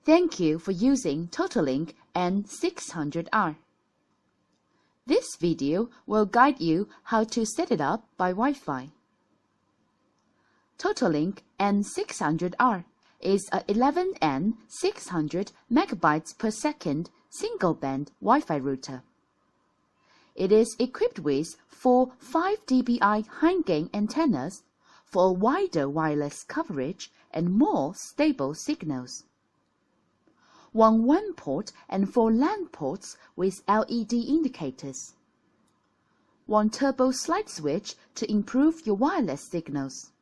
Thank you for using TOTOLINK N600R. This video will guide you how to set it up by Wi-Fi. TOTOLINK N600R is a 11N 600 megabytes per second single-band Wi-Fi router. It is equipped with 4 5 dBi high-gain antennas for a wider wireless coverage and more stable signals. 1 WAN port and 4 LAN ports with LED indicators. 1 turbo slide switch to improve your wireless signals.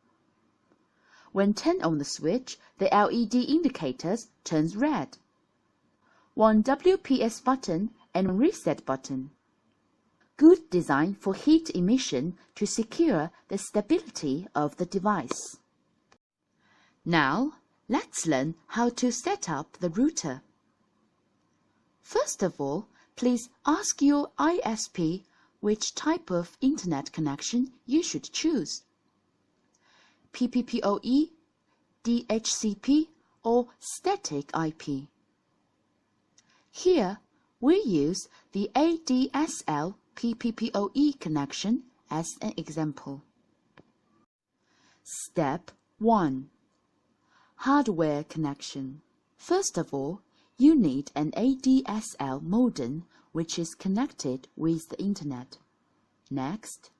When turned on the switch, the LED indicators turns red. 1 WPS button and reset button. Good design for heat emission to secure the stability of the device. Now, let's learn how to set up the router. First of all, please ask your ISP which type of internet connection you should choose. PPPoE, DHCP, or static IP. Here, we use the ADSL PPPoE connection as an example. Step 1. Hardware connection. First of all, you need an ADSL modem which is connected with the internet. Next,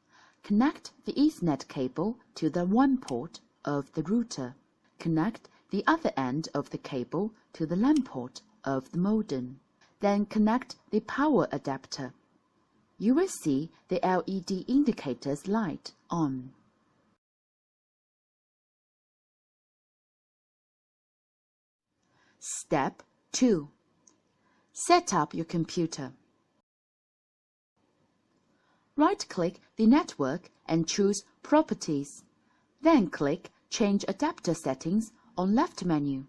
connect the Ethernet cable to the WAN port of the router. Connect the other end of the cable to the LAN port of the modem. Then connect the power adapter. You will see the LED indicators light on. Step 2. Set up your computer. Right-click the network and choose Properties. Then click Change Adapter Settings on left menu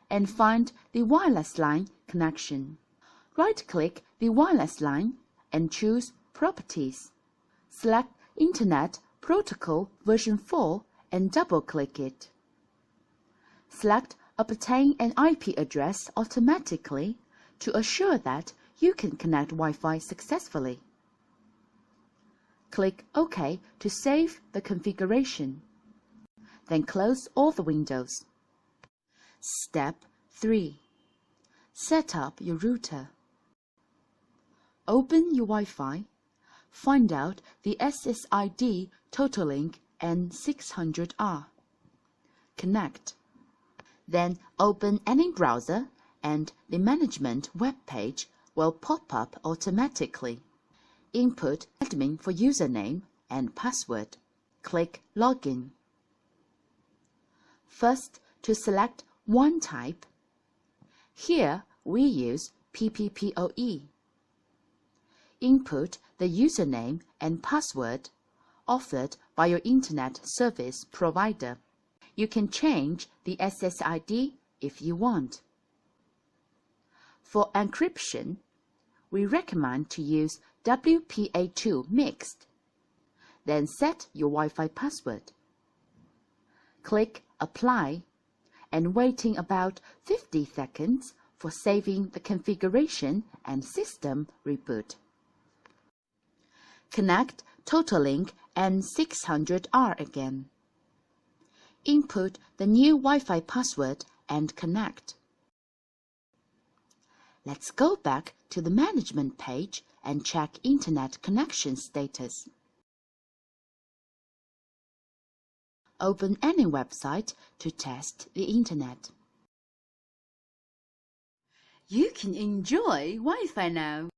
and find the wireless line connection. Right-click the wireless line and choose Properties. Select Internet Protocol version 4 and double-click it. Select Obtain an IP address automatically to assure that you can connect Wi-Fi successfully. Click OK to save the configuration. Then close all the windows. Step 3. Set up your router. Open your Wi-Fi. Find out the SSID TOTOLINK N600R. Connect. Then open any browser and the management web page will pop up automatically. Input admin for username and password. Click Login. First, to select WAN type. Here we use PPPoE. Input the username and password offered by your internet service provider. You can change the SSID if you want. For encryption, we recommend to use WPA2 mixed. Then set your Wi-Fi password. Click Apply and waiting about 50 seconds for saving the configuration and system reboot. Connect TOTOLINK N600R again. Input the new Wi-Fi password and connect. Let's go back to the management page and check internet connection status. Open any website to test the internet. You can enjoy Wi-Fi now.